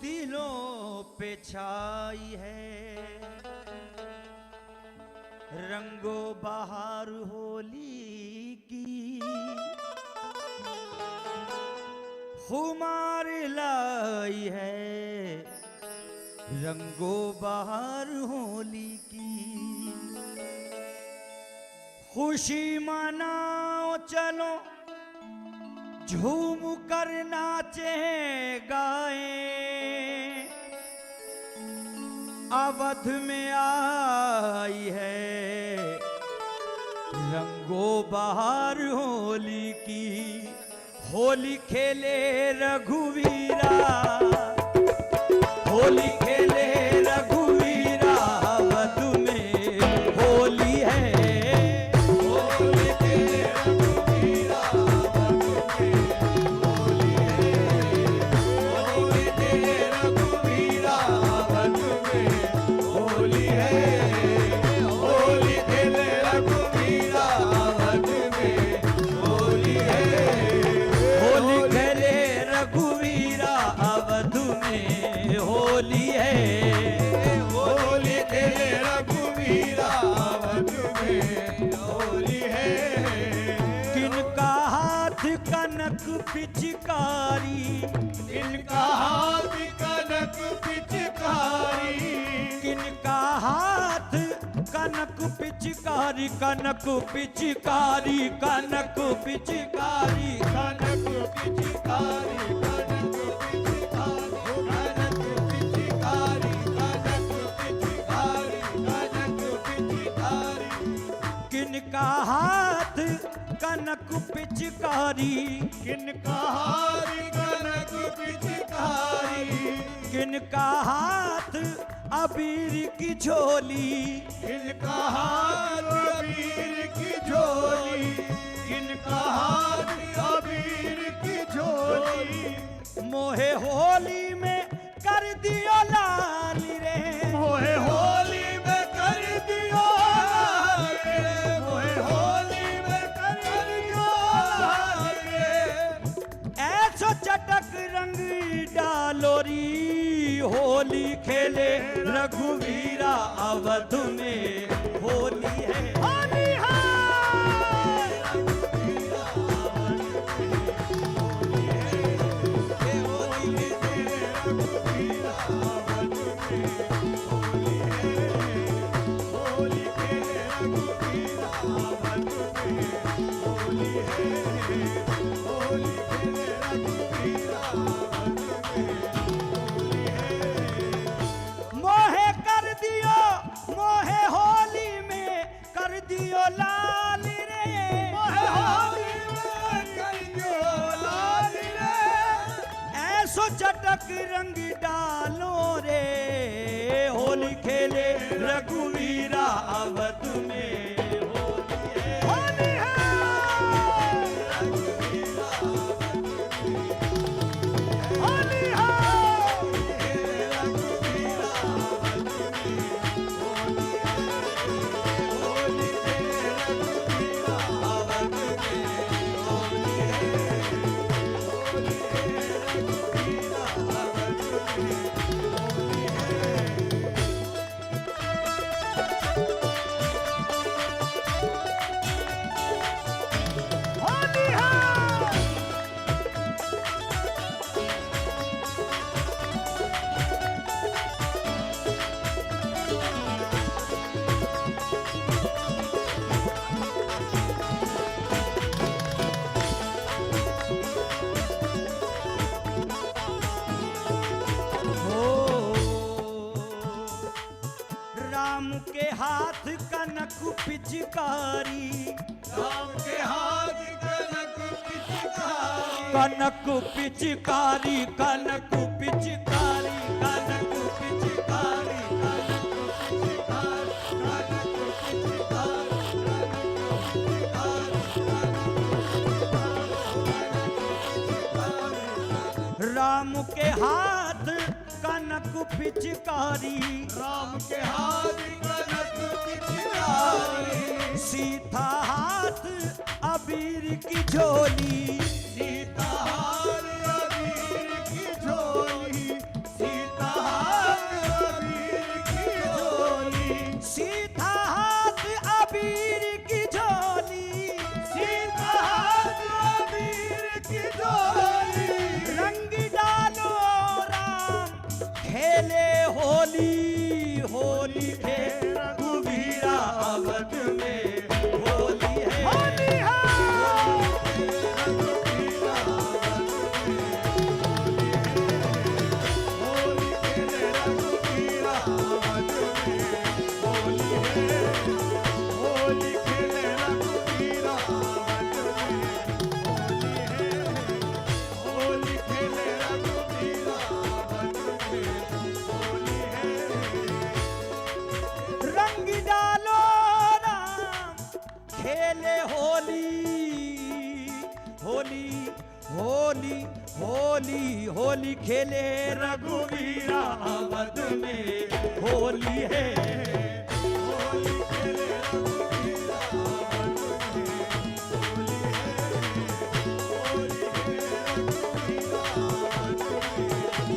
दिलों पे छाई है, रंगो बहार होली की खुमार लाई है, रंगो बहार होली की। खुशी मनाओ चलो, झूम कर नाचे गाएं, अवध में आई है रंगो बहार होली की। होली खेले रघुवीरा, होली खेले रघुवीरा, अवध में होली है। होली खेले रघुवीरा, अवध में होली है। होली खेले रघुवीरा, अवध में होली है। होली खेले रघुवीरा, अवध में होली है। होली खेले रघुवीरा, अवध में होली है। होली खेले रघुवीरा, अवध में होली है। किनका हाथ कनक पिचकारी, किनका हाथ कनक पिचकारी, किनका हाथ कनक पिचकारी, कनक पिचकारी, कनक पिचकारी, कनक पिचकारी, कनक पिचकारी, कनक पिचकारी, कनक पिचकारी। किनका हाथ कनक पिचकारी, किनका हाथ कनक पिचकारी, किनका हाथ अबीर की झोली, किनका हाथ अबीर की झोली, किनका हाथ अबीर की झोली। मोहे होली में कर दियो लाल रे, मोहे होली में कर दियो लाल रे, मोहे होली में कर दियो लाल रे। ऐसो चटक रंग डालो री, होली खेले रघुवीरा, अवध में होली है। होली है रघुवीरा, अवध में होली है। होली खेले रघुवीरा, अवध में होली है। होली खेले रघुवीरा, अवध में मोहे कर दियो, मोहे होली में कर दियो लाल रे, मोहे होली में कर दियो लाल रे। ऐसो चटक रंग डालो रे, होली खेले रघुवीरा, अवध में होली है। होली है रघुवीरा, होली है। राम के हाथ कनक पिचकारी, राम के हाथ कनक पिचकारी, कनक पिचकारी, कनक पिचकारी, कनक पिचकारी, राम के हाथ कनक पिचकारी, राम के हाथ कनक पिचकारी। सीता हाथ अबीर की झोली, सीता हाथ अबीर की झोली, होली है रघुवीरा अवध में होली है, होली है रघुवीरा अवध में होली खेले रघुवीरा अवध में होली है, होली खेले रघुवीरा अवध में होली खेले रघुवीरा अवध में होली है। रंग डालो राम खेले होली, होली होली होली होली खेले रघुवीरा अवध में होली है, होली खेले रघुवीरा अवध में होली है,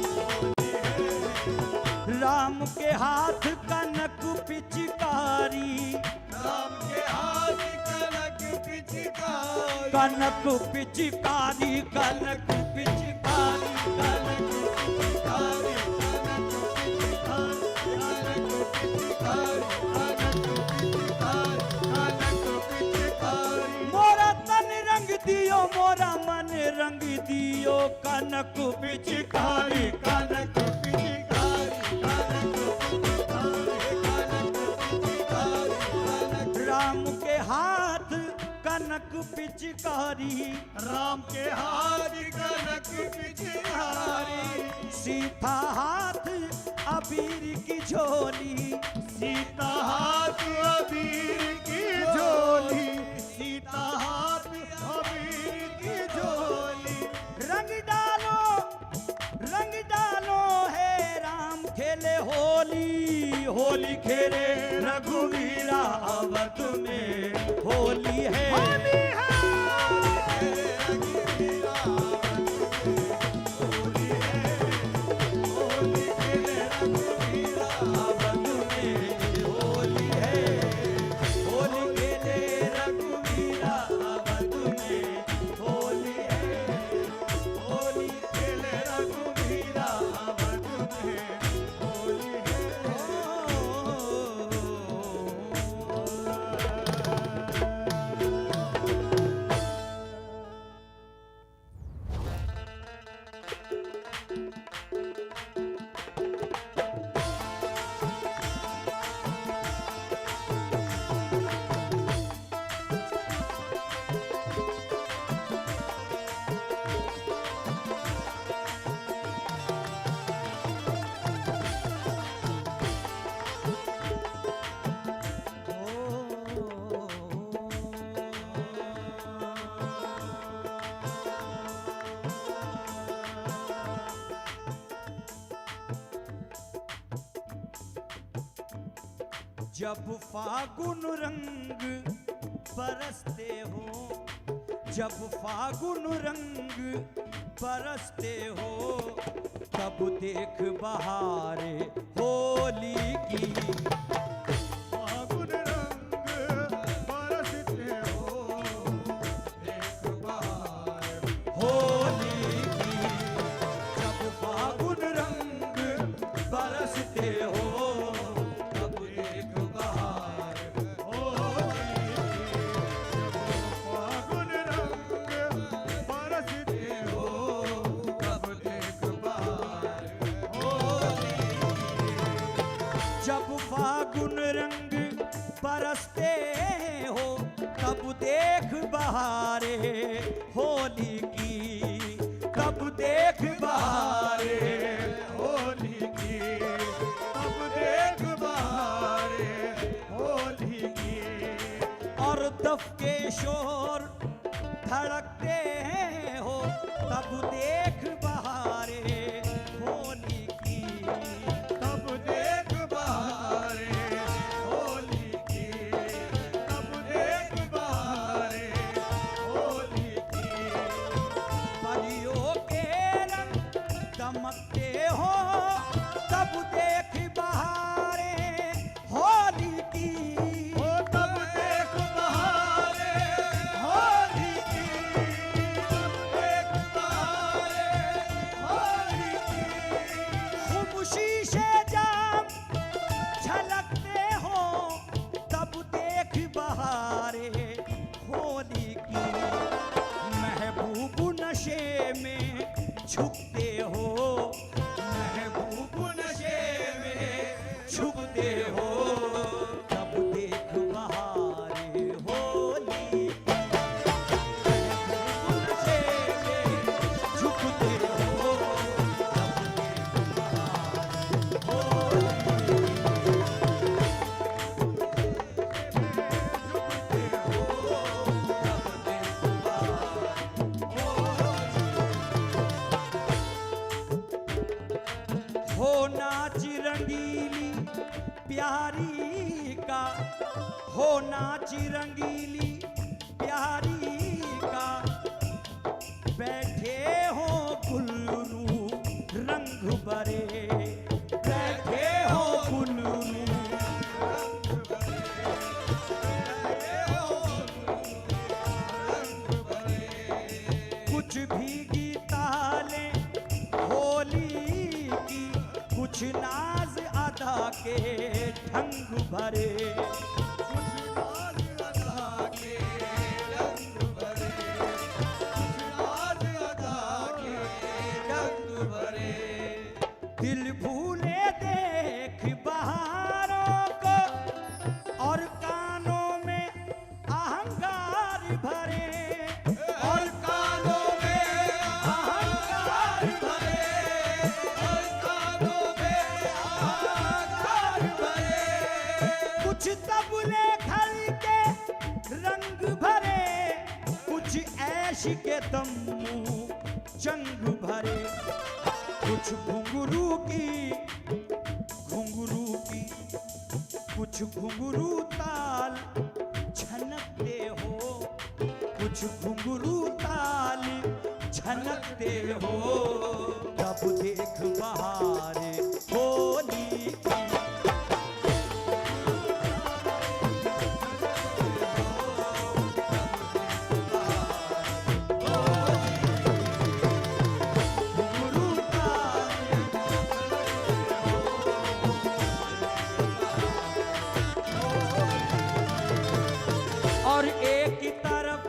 होली खेले राम के हाथ कनक पिचकारी, राम के हाथ कनक पिचकारी, कनक पिचकारी कनक पिचकारी कनक पिचकारी मोरा तन रंग दियो मोरा मन रंग दियो कनक पिचकारी कनक राम के हाथ कनक पिचकारी, राम के हाथ कनक पिचकारी, सीता हाथ अबीर की झोली, सीता हाथ अबीर की झोली, सीता हाथ अबीर की झोली। रंग डालो है राम खेले होली, होली खेले रघुवीरा अवध में होली है, होली है रघुवीरा होली है, होली खेले रघुवीरा अवध में होली है, होली खेले रघुवीरा अवध में होली है, होली खेले रघुवीरा अवध में होली है। जब फागुन रंग बरसते हो, जब फागुन रंग बरसते हो, तब देख बहारे होली की, फागुन रंग बरसते हो, देख बहार होली की, जब फागुन रंग बरसते हो, जब फागुन रंग बरसते हो, तब देख बहारे होली की, तब देख बहारे होली की, तब देख बहारे होली की। और दफ के शोर धड़कते हो, तब देख बहारे होली की, तब देख बहारे होली की, तब देख बहारे होली की। बलियों के रंग दमकते हो, तब देख बहारे होली की, तब देख बहारे होली की, तब देख बहारे होली की। खुशी से जाम झलक हो नाच रंगीली प्यारी का, हो नाच रंगीली प्यारी का, बैठे हो गुलरू रंग भरे, बैठे हो गुलरू कुछ भीगी ताले होली की, कुछ नाज अदा के ढंग भरे, कुछ नाज अदा के रंग भरे, कुछ नाज अदा के रंग भरे। दिल भूले देख बहारों को और कानों में अहंकार भरे, और कानों में अहंकार भरे, और कानों में अहंकार भरे। कुछ तबले खड़ी के रंग भरे, कुछ ऐश के तम्बू चंग भरे, कुछ घुंघरू की, कुछ घुंघरू ताल छनकते हो, कुछ घुंघरू ताल छनकते हो, तब देख बहार होली की। घुंघरू ताल और एक ही तरफ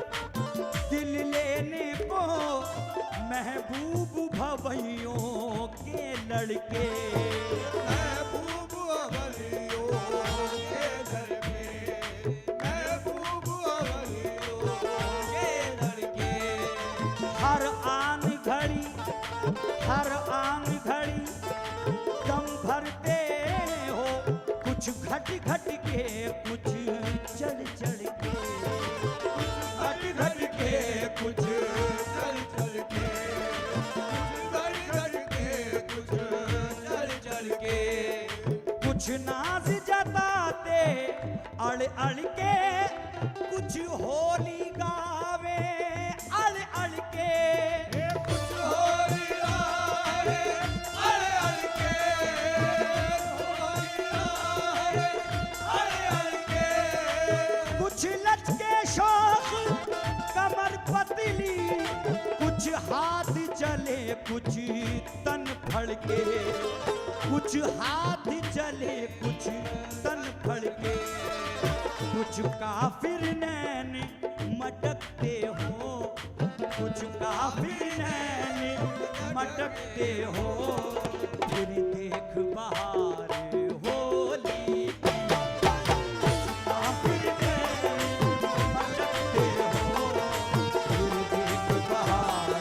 दिल लेने को महबूब भवैयों के लड़के, महबूब अवलियों के घर में, महबूब अवलियों के लड़के। हर आन घड़ी, हर आन घड़ी दम भरते हो, कुछ घट घट के, कुछ चढ़ चढ़ के, घट घट के, कुछ चल चल के, घट घट के, कुछ चल चल के। कुछ नाज जताते अड़ अड़ के, कुछ होली गावे अड़ अड़ के, कुछ होली गावे अड़ अड़ के, होली गावे अड़ अड़ के। कुछ लचके शौक कमर पतली, कुछ हाथ चले, कुछ तन फड़के, कुछ हाथ चले, कुछ तन फड़के, कुछ काफिर नैन मटकते हो, कुछ काफिर नैन मटकते हो, फिर देख बहार होली की। काफिर नैन मटकते हो, फिर देख बहार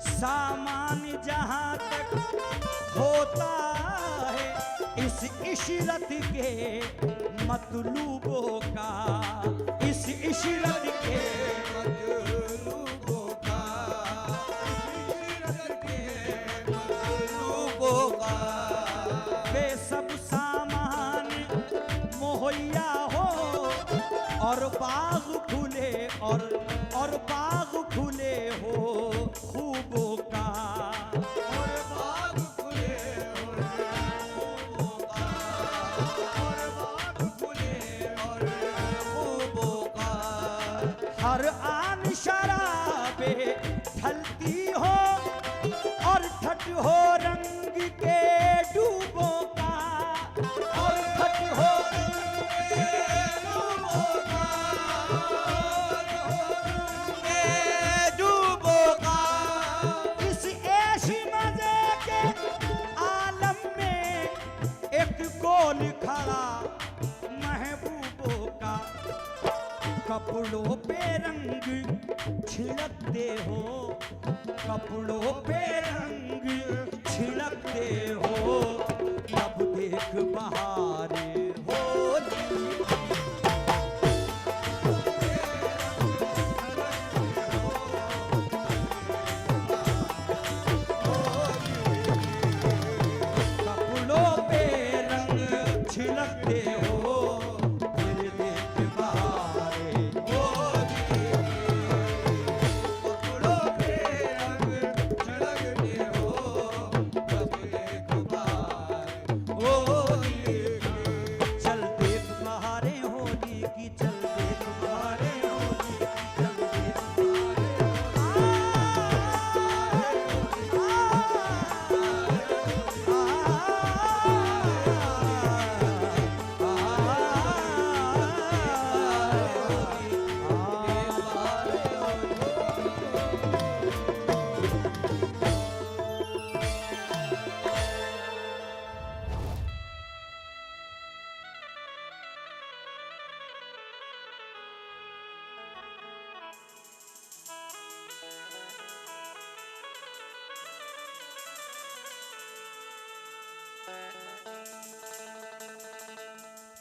सामान जहाँ तक होता है इस इशरत के मतलूबों का, इस इशरत के मतलूबों का, इशरत के मतलूबों का। वे सब सामान मुहैया हो और बाग खुले, और बाग खुले हो खूबों का, और बाग खुले और खूबों का, और बाग खुले और खूबों का। हर आन शराबे ढलती हो और ठट हो रंग के डूबों का, और ठट हो रंग के डूबों का, के डूबों का। इस ऐशी मजे के आलम में एक गोल खड़ा महबूबों का, कपड़ों पे रंग छिड़कते हो, कपड़ों पे रंग छिड़कते हो, तब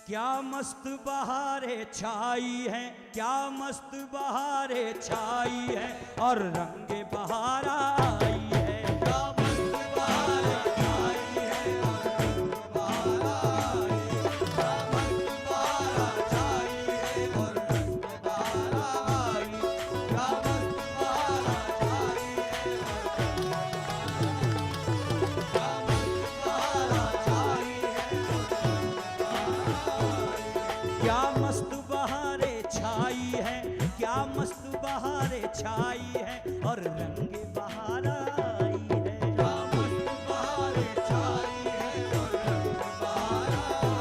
क्या मस्त बहारें छाई है, क्या मस्त बहारें छाई है और रंग बहार आई है। क्या मस्त बहारें छाई है और रंग बहार आई। क्या मस्त बहारें छाई है और रंग बहार आई। क्या मस्त बहारें छाई है क्या मस्त बहारें छाई है, क्या मस्त बहारें छाई है और रंग बहार आई है। क्या मस्त बहारें छाई है और रंग बहार आई।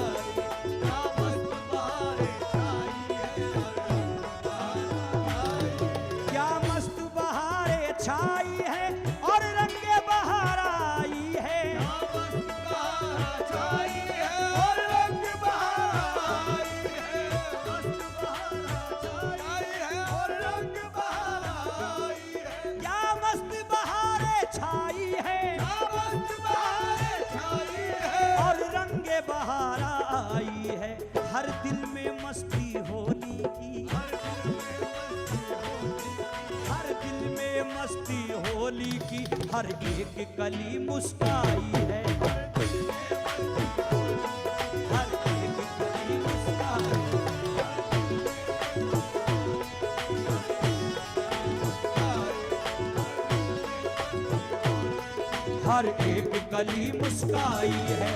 क्या मस्त बहारें छाई है और रंग बहार आई। क्या मस्त बहारें छाई है और रंग बहार आई है। क्या मस्त बहारें छाई है और रंग बहार आई है। मस्त बहारें छाई है और रंग बहार आई है। क्या मस्त बहारें छाई है क्या मस्त बहारें छाई है और रंग बहार आई है। हर दिल में मस्ती होली की, हर दिल में मस्ती होली की, हर एक कली मुस्काई है। हर एक कली मुस्काई है। हर एक कली मुस्काई है।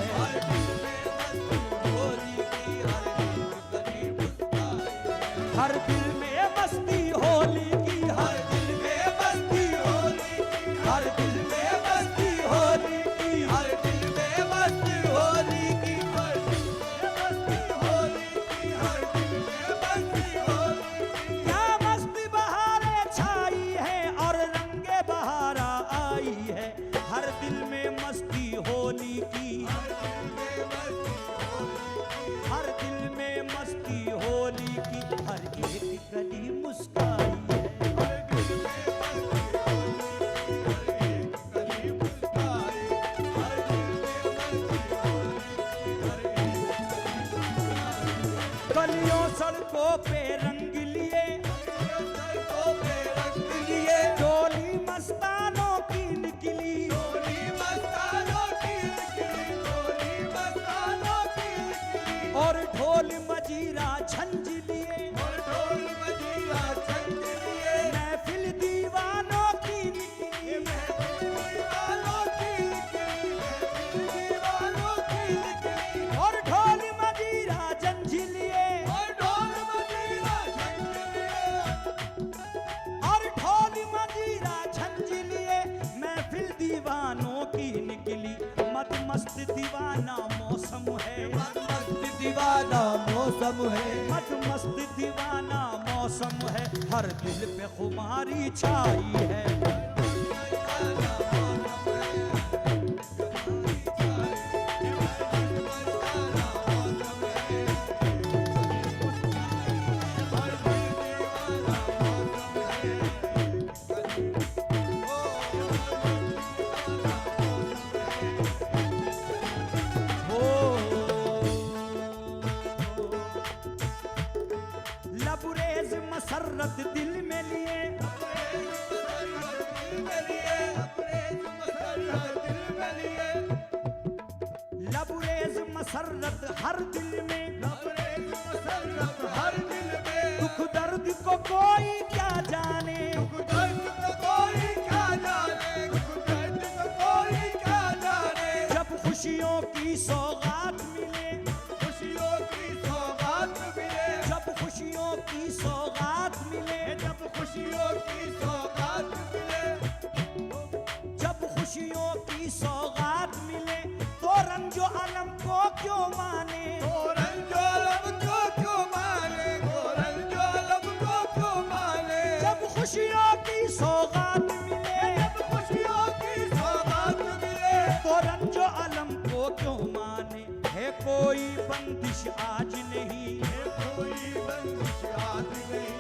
हर दिल में मस्ती होली की, हर दिल में मस्ती होली की। हर दिल में मस्ती होली की, हर दिल में मस्ती होली की। हर दिल में मस्ती होली की। क्या मस्त बहारें छाई है और रंग बहार आई है। हर दिल में मस्ती होली की, हर दिल में मस्ती होली की, हर एक गली मुस्काई है। गलियों सड़कों पे रंग लिए, डोली मस्तानों की निकली, और ढोल मजीरा झंझ लिए, महफिल दीवानों की निकली, और ढोल मजीरा झंझ लिए, और ढोल मजीरा झंझ लिए, महफिल दीवानों की निकली। मत मस्त दीवाना मौसम है, दीवाना मौसम है। मत मस्त दीवाना मौसम है। हर दिल पे खुमारी छाई है। लबरेज मसरत दिल में लिए, लबरेज मसरत हर दिल में, हर दिल में दुख दर्द को कोई क्या जाने, जब खुशियों की सौगात मिले, जब खुशियों की सौगात मिले, जब खुशियों की सौगात मिले, तो रंजो अलम को क्यों माने, जब खुशियों की सौगात मिले, तो रंजो अलम को क्यों माने। है कोई बंदिश आज नहीं, है कोई बंदिश आज नहीं,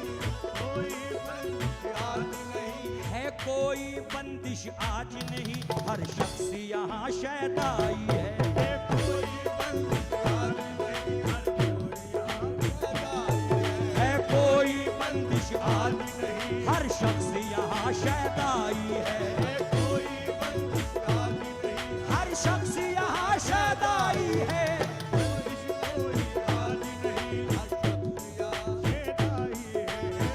कोई बंदिश आज नहीं। है कोई बंदिश आज नहीं, हर शख्स यहाँ शैदाई है। कोई बंदिश आज नहीं, हर कोई शहदाई है। कोई बंदिश आदि नहीं, हर शख्स यहाँ शहदाई है। कोई आदि नहीं, हर शख्स यहाँ शहदाई है।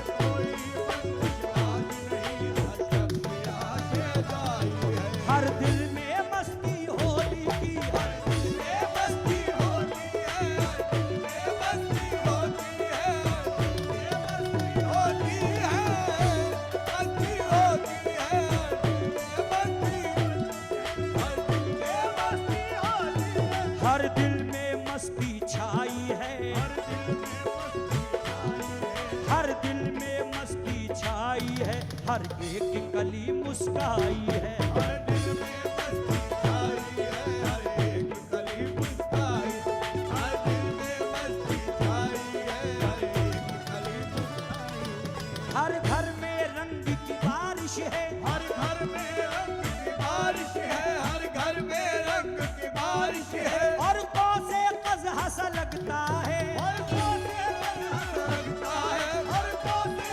कोई बंदिश आदि नहीं, हर शख्स यहाँ शहदाई है। हर दिल में मस्ती होली की, हर दिल में मस्ती होती है, दिल में मस्ती होती है, दिल में मस्ती होती है, मस्ती होती है, हर दिल में मस्ती छाई है। हर दिल में मस्ती छाई है, हर एक कली मुस्काई है। हर दिल में मस्ती छाई है, हर एक कली मुस्काई, हर दिल में मस्ती छाई है, हर एक कली मुस्काई। हर घर में रंग की बारिश है। हर घर में रंग की बारिश है, हर घर में रंग की बारिश है। और कौसे कज़ सा लगता है। हर कोने हंस लगता है, हर कोने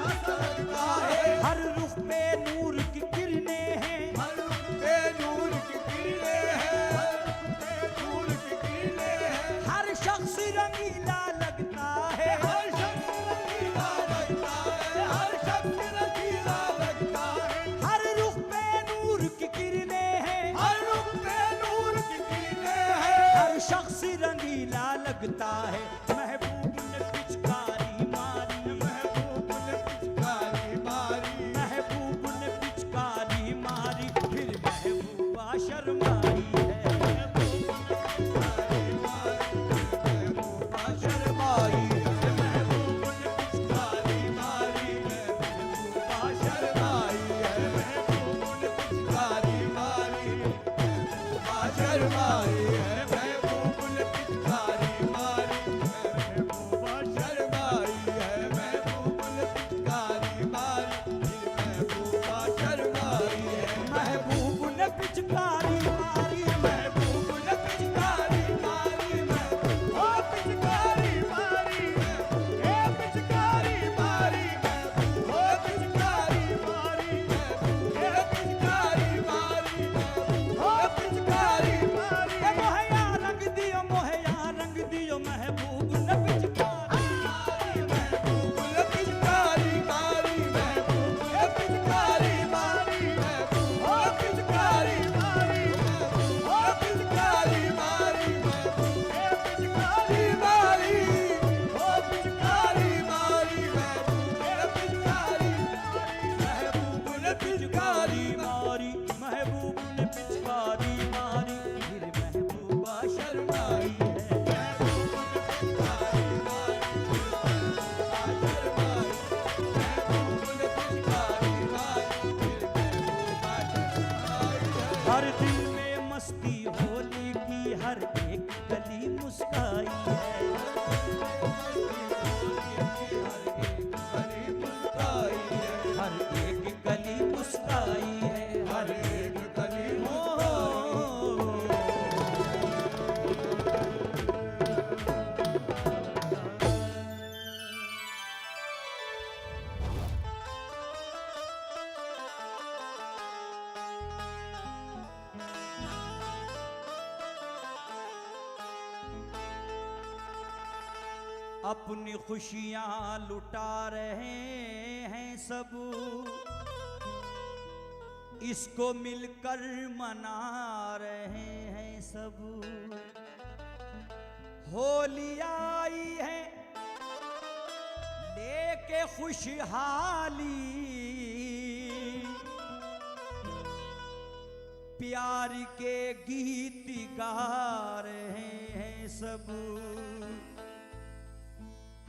हंस लगता है। हर रुख पे नूर की किरणें हैं। हर रुख पे नूर की किरणें हैं, हर रुख पे नूर की किरणें हैं। हर शख्स रंगीला लगता है। हर शख्स रंगीला लगता है, हर शख्स रंगीला लगता है। हर रुख पे नूर की किरणें हैं। हर रुख पे नूर की किरणें हैं। हर शख्स रंगीला लगता है। महबूब ने पिचकारी मारी, महबूब ने पिचकारी मारी, महबूब ने पिचकारी मारी, फिर महबूबा शर्माई है। महबूबा शर्माई है। महबूब ने पिचकारी मारी, महबूबा शर्माई है। महबूब ने पिचकारी मारी, महबूबा शर्माई है। महबूब ने पिचकारी मारी, महबूबा शर्माई है। महबूब ने पिचकारी मारी, महबूबा शर्माई है। महबूब ने पिचकारी मारी, महबूब ने पिचकारी मारी, ओ पिचकारी मारी, ए पिचकारी मारी, ओ पिचकारी मारी, ए पिचकारी मारी, ओ पिचकारी मारी। ए मोहया रंग दियो, मोहया रंग दियो, महबूब ने पिचकारी मारी। महबूब ने पिचकारी मारी, महबूब ने पिचकारी मारी, ओ पिचकारी मारी, ओ पिचकारी मारी, ए पिचकारी मारी, ओ पिचकारी मारी, ए पिचकारी मारी। महबूब ने पिचकारी मारी, महबूब ने पिचकारी मारी, फिर महबूबा शर्माई है। महबूब ने पिचकारी मारी, महबूबा शर्माई। महबूब ने पिचकारी मारी, महबूबा शर्माई है। हर दिल में मस्ती होली की, हर एक गली मुस्काई है। हर एक गली मुस्काई है, हर एक गली अपनी खुशियाँ लुटा रहे हैं सब, इसको मिलकर मना रहे हैं सब। होली आई है लेके खुशहाली, प्यार के गीत गा रहे हैं सब।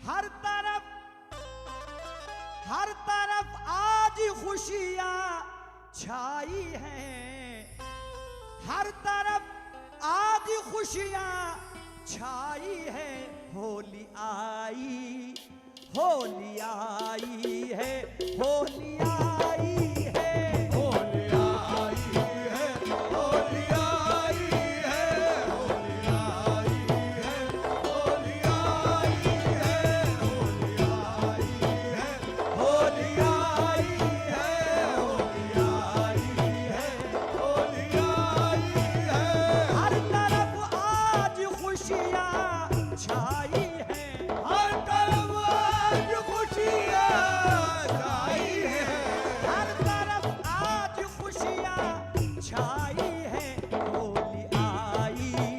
हर तरफ आज खुशियाँ छाई हैं, हर तरफ आज खुशियाँ छाई है। होली आई, होली आई है, होली आई है। होली आई है, होली आई है, होली आई है, होली आई है, होली आई है, होली आई है, छाई है। हर तरफ आज खुशियाँ छाई है। हर तरफ आज खुशियाँ छाई है। होली आई है,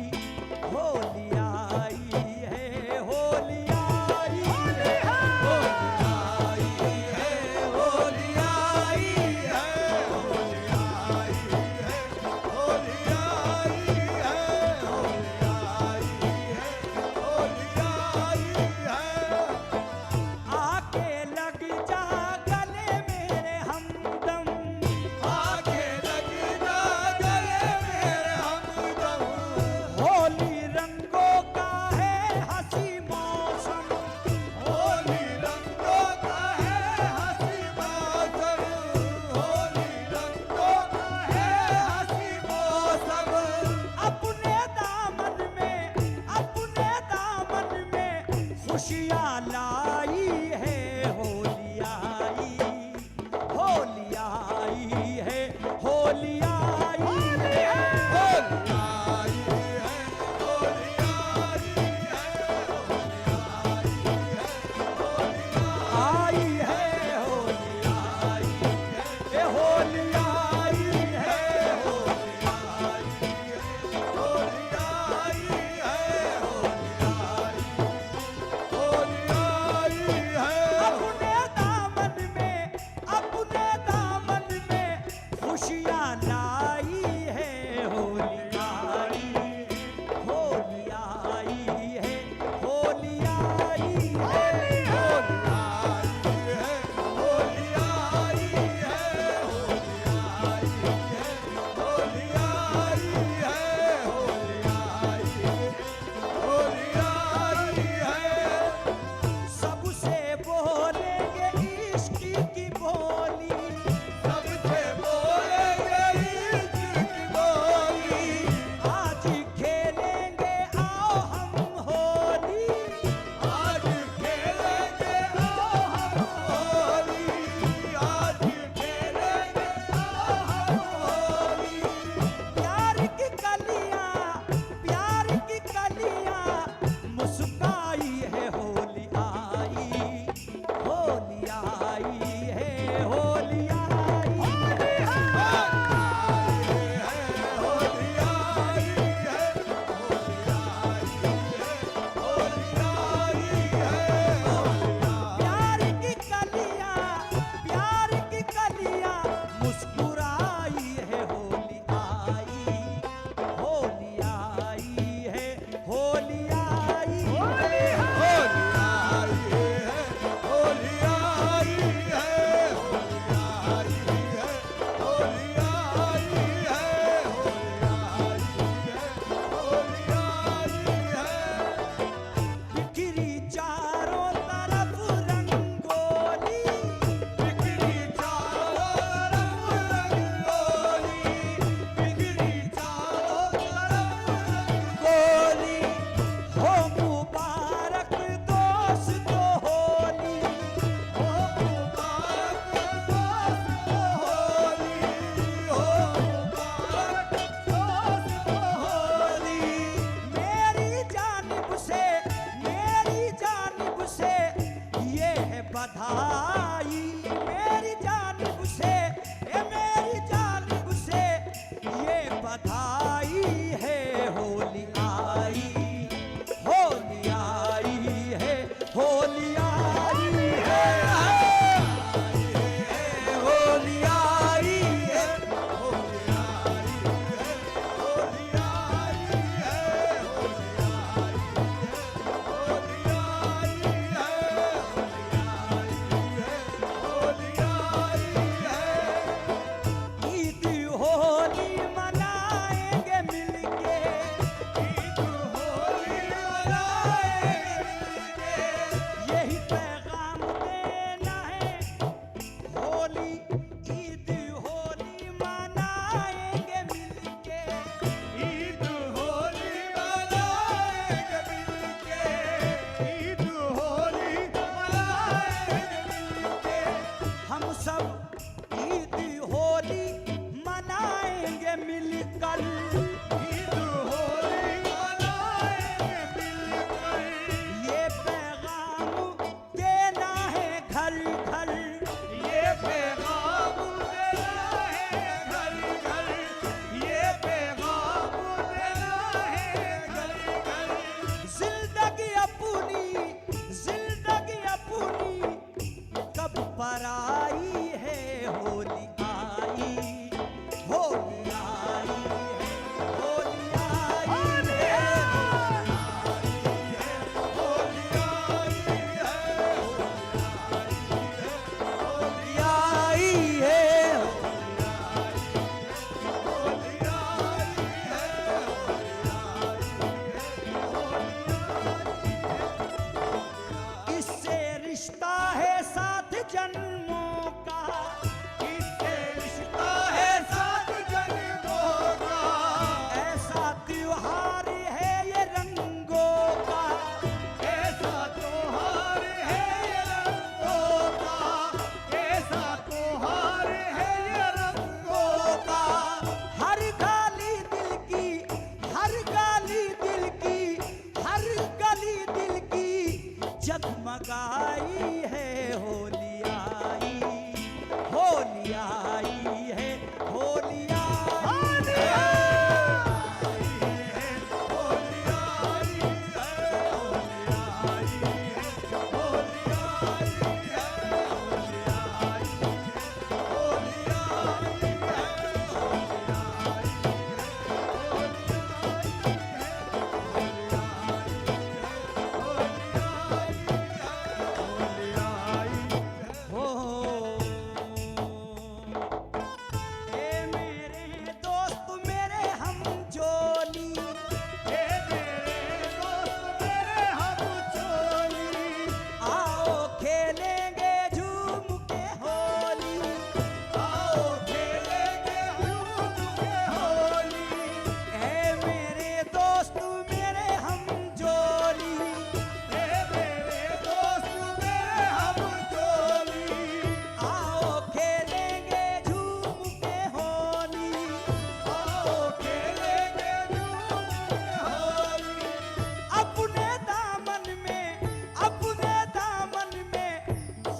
होली आई है। होली आई है, होली आई है, होली आई है, होली आई है, होली आई है, होली आई है। आके लग जा गले मेरे हमदम, आके लग जा गले मेरे हमदम। होली रंगों का है हंसी मौसम। होली रंगों का है हंसी मौसम। होली रंगों का है हंसी मौसम। अपने दामन में खुशियाँ लाई है। होली आई है, होली आई है। होली आई है, होली आई है, होली आई है, होली आई आई है, होली आई है। है, ए होली आई है, होली आई है, होली आई है, होली आई है। अपने दामन में खुशियाँ लाई है। होली आई है, होली आई है। सबसे बोलेंगे इश्क की बोली, आज खेलेंगे आओ हम होली। प्यार की कलियां मुस्काई है। होली आई है, होली आई है। प्यार की कलियां मुस्कुराई है। होली आई है, होली आई है। बिखरी चारों तरफ रंगोली, गोली जगमगाई है होली आई, होली आई है, होली आई है।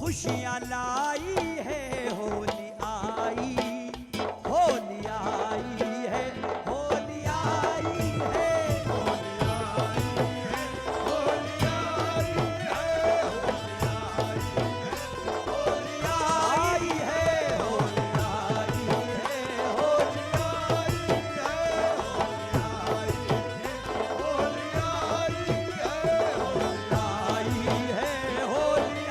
खुशियाँ लाई है होली आई, होली आई है, होली आई है, होली आई है, होली आई है, होली आई है, होली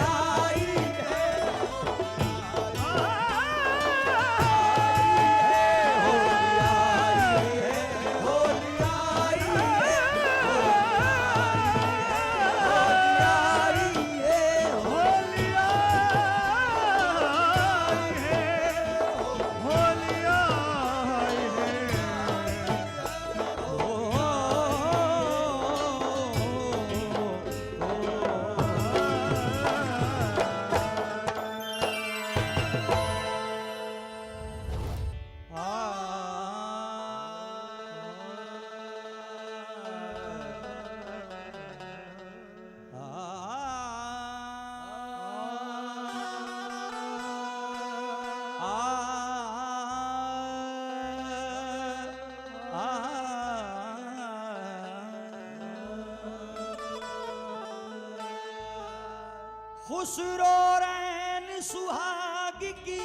खुसरो रैन सुहाग की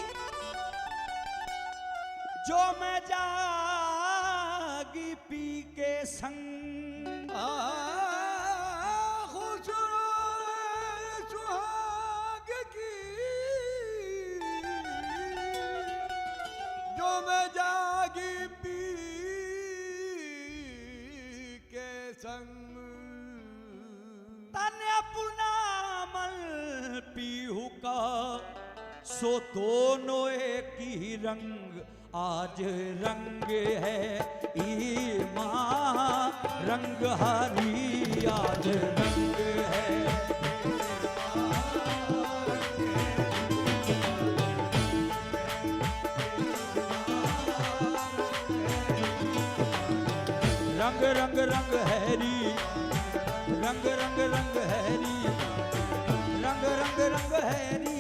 जो मैं जागी पी के संग, खुसरो रैन सुहाग की जो मैं जागी पी के संग, तन अपना मल पीहू का सो दोनों एक ही रंग, आज रंग है ईमान रंग हरी, आज रंग है रंग रंग रंग हैरी, रंग रंग रंग हैरी, रंग रंग रंग हैरी।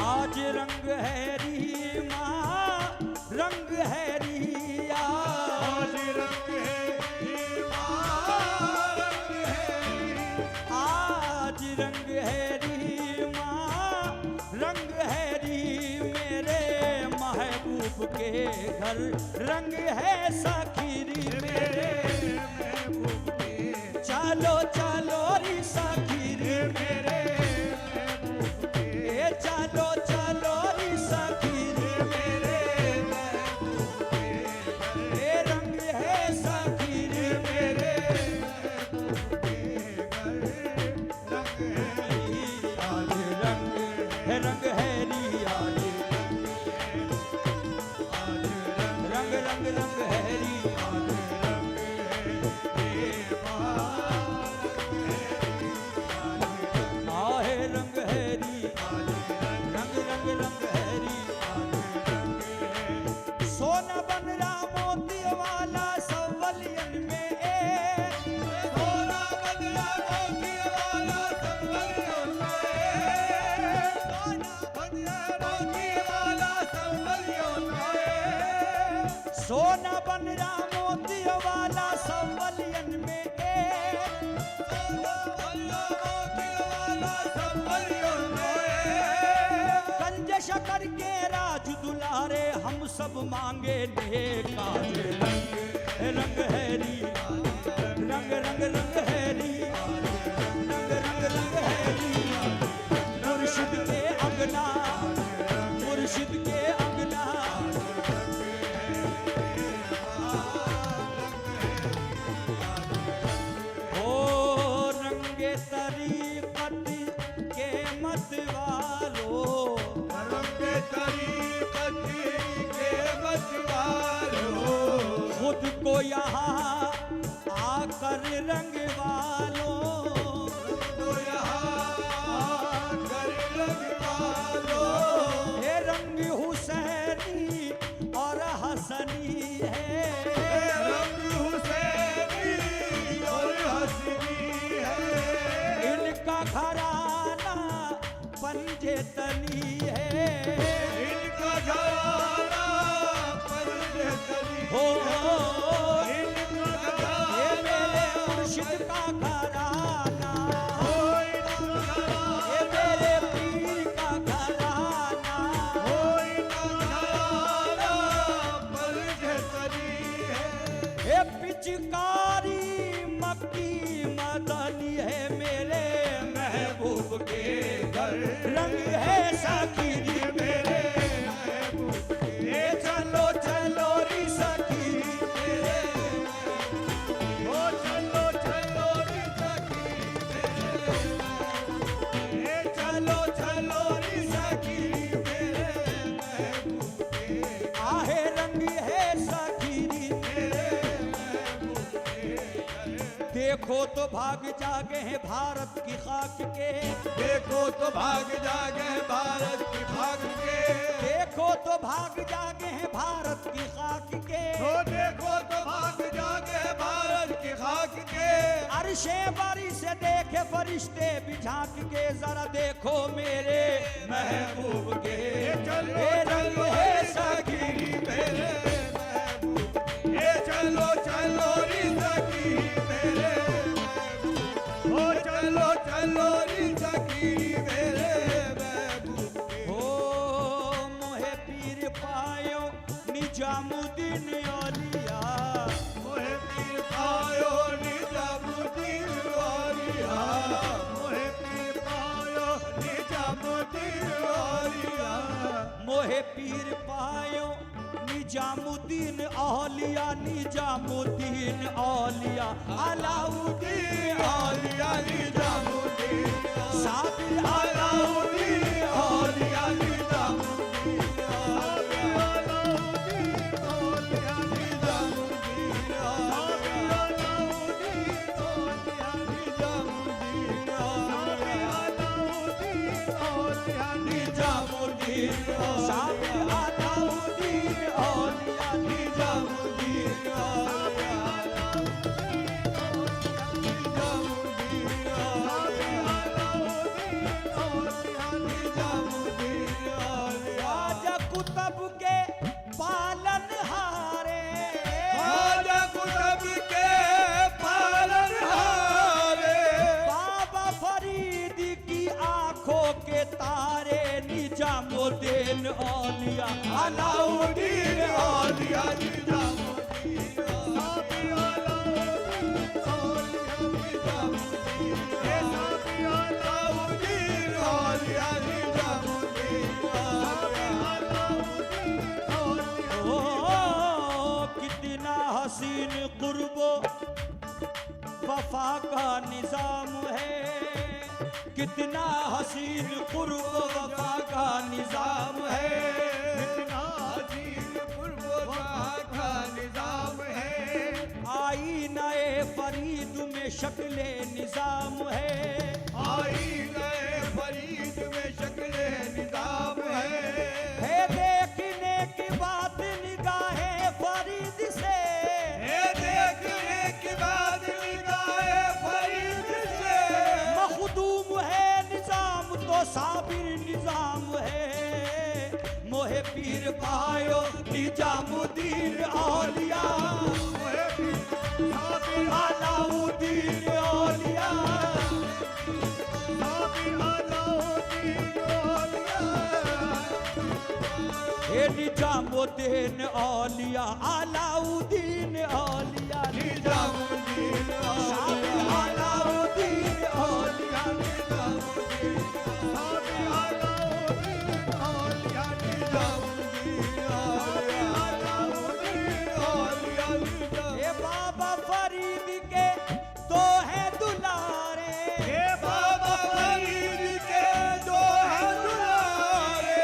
आज रंग हैरी माँ रंग हैरी, आज रंग हैरी माँ रंग हैरी, आज रंग हैरी माँ रंग हैरी, मेरे महबूब के घर रंग है साखीरी, मेरे महबूब के चलो चलो री साखीरी, मेरे महबूब के चलो चलो री साखीरी, मेरे महबूब के रंग है साखीरी, मेरे महबूब के रंग है आज रंग हैरी, आज रंग रंग रंग हैरी, आज रंग है शकर के राज दुलारे, हम सब मांगे नेकाज रंग हैरी, रंग रंग रंग हैरी, रंग रंग रंग हैरी। मुर्शिद के अंगना, मुर्शिद के अंगना, ओ रंगे तरीक़त के मत वालों, रंगे तरीक़त के मत वालों, खुद को यहाँ आकर रंग वालों, तो यहाँ कर रंग वालों। ये रंग हुसैनी और हसनी है, रंग हुसैनी और हसनी है, इनका घराना पंजे तनी है, इनका घराना पंजतनी हो है, इनका ये घराना मेरे मुर्शिद का घराना, हो, इनका ये घराना मेरे पीर का घराना, हो, इनका घराना पंजतनी है। ये पिचकारी मक्की मदनी है, मेरे महबूब के घर रंग है साकिरी मेरे, ये चलो चलो री सखी मेरे, ओ चलो चलो रे सखी मेरे, चलो चलो रे सखी मेरे महबूब के, आहे रंग है साकिरी, मेरे महबूब के घर। देखो तो भाग जागे हैं भारत की खाक के, देखो तो भाग जागे भारत की भाग के, देखो तो भाग जागे हैं भारत की खाक के, ओ देखो तो भाग जागे भारत की खाक के, अरशे बारी से देखे फरिश्ते भी झांक के, जरा देखो मेरे महबूब के चलो ये रंग चलो है रे साकिरी सखी मेरे महबूब, ए चलो चलो रे सखी मेरे महबूब, ओ चलो चलो रे सखी मेरे महबूब के। हो मोहे पीर पायो निजामुद्दीन औलिया, मोहे पीर पायो निजामुद्दीन औलिया, मोहे पीर पायो निजामुद्दीन औलिया, मोहे पीर पायो निजामुद्दीन औलिया, निजामुद्दीन औलिया, अलाउद्दीन औलिया निजामुद्दीन साबिर अलाउद्दीन अलाउद्दीन औलिया निजामुद्दीन अलाउद्दीन औलिया निजामुद्दीन अलाउद्दीन औलिया निजामुद्दीन अलाउद्दीन औलिया निजामुद्दीन साबिर अलाउद्दीन औलिया निजामुद्दीन राजा कुतुब के पालन हारे, ख्वाजा कुतुब के पालनहारे, बाबा फरीद की आंखों के तारे, निजामुद्दीन औलिया अलाउद्दीन औलिया निजामुद्दीन साबी अलाउद्दीन औलिया निजामुद्दीन, हे साबी अलाउद्दीन औलिया निजामुद्दीन, साबी अलाउद्दीन औलिया। ओ कितना हसीन कुर्बो वफा का निजाम है, कितना हसीन कुर्बो वफा का निजाम है, कितना अजीज पुरवफा का निजाम है, आई नए फरीद में शक्ले निजाम है, आई नए फरीद में शक्ले निजाम है देखने की बात निगाहे फरीद से, हे देखने की बात निगाहे फरीद से, मखदूम है निजाम तो साबिर निजाम है, मोहे पीर पायो निजामुद्दीन औलिया, मोहे पीर साबिर अलाउद्दीन औलिया, साबिर अलाउद्दीन औलिया, ये निजामुद्दीन औलिया अलाउद्दीन औलिया निजामुद्दीन शाह अलाउद्दीन औलिया निजामुद्दीन औलिया निजामुद्दीन औलिया ये बाबा फरीद के दो हैं दुलारे ये बाबा फरीद के दो हैं दुलारे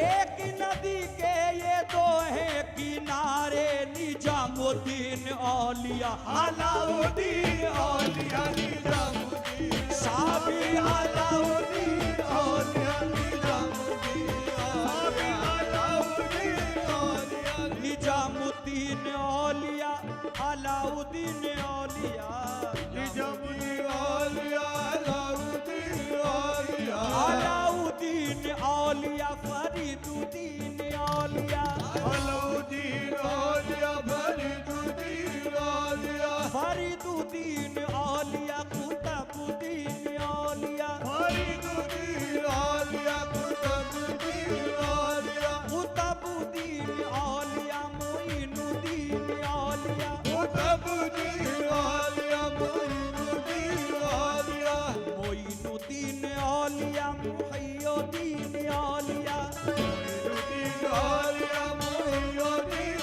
एक नदी के ये दो हैं किनारे निजामुद्दीन औलिया अलाउद्दीन औलिया निजामुद्दीन साबी अलाउद्दीन औलिया निजामुद्दीन निजामुद्दीन औलिया अलाउद्दीन औलिया निजामुद्दीन औलिया अलाउद्दीन औलिया अलाउद्दीन औलिया फरीदुद्दीन औलिया अलाउद्दीन औलिया फरीदुद्दीन औलिया फरीदुद्दीन औलिया कुतुबुद्दीन औलिया फरीदुद्दीन औलिया कुतुबुद्दीन औलिया कुतुबुद्दीन औलिया मोइनुद्दीन औलिया कुतुबुद्दीन औलिया मोइनुद्दीन औलिया मोइनुद्दीन औलिया मुहय्यिद्दीन औलिया मोइनुद्दीन औलिया मोइनुद्दीन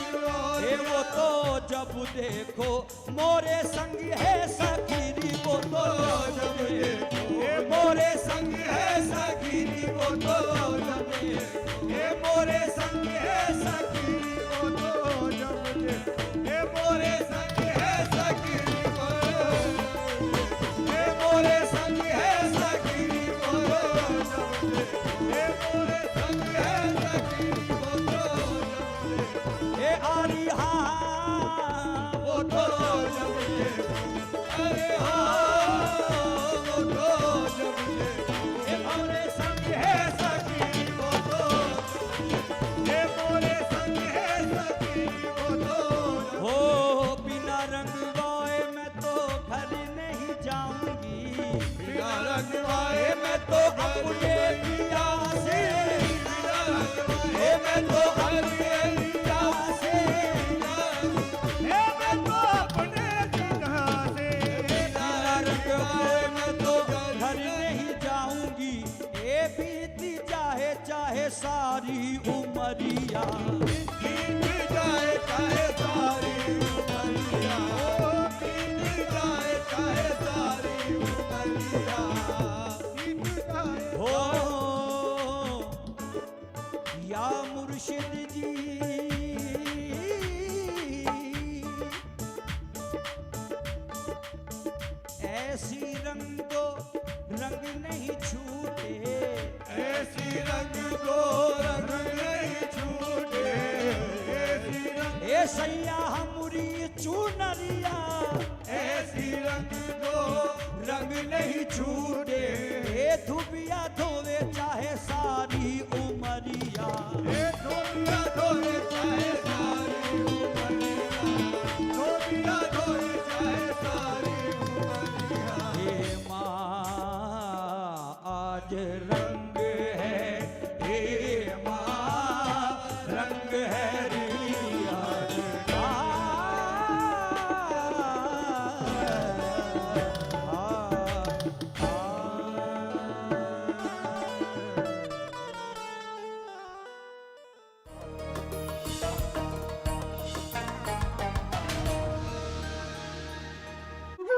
हे औलिया वो तो जब देखो मोरे संग है सखीरी वो तो जब देखो मोरे संग है सखीरी वो तो जब देखो हे मोरे संग है सखी को तो जब देखो हे मोरे संग है सखी को हे मोरे संग है सखी को जब देखो हे मोरे संग है सखी को तो जब देखो हे आरिहा वो तो जब देखो अरे हाँ वो तो जब देखो हे मोरे संग है सखी वो तो हे मोरे संग है सखी वो तो हो बिना रंग गए मैं तो घर नहीं जाऊंगी बिना रंगवाए मैं तो अपने पिया से बिना रंगवाए हे मैं तो अपने पिया से हे मैं तो अपने चिन्हा से बिना रंग गए मैं तो घर नहीं जाऊंगी ये बीती चाहे चाहे सारी उमरिया बीत जाए चाहे सारी उमरिया ओ बीत जाए चाहे सारी उमरिया बीत जाए हो या मुर्शिद जी ऐसी रंगो रंग नहीं छूटे ऐसी रंग को रंग नहीं छूटे ऐसी रंग ए सैया हमुरी चुनरिया ऐसी रंग को रंग नहीं छूटे ए धुबिया धोवे चाहे सारी उमरिया ए धोबिया धोए चाहे सारी उमरिया धोबिया धोए चाहे सारी उमरिया हे माँ आज रंग है हे माँ रंग है रे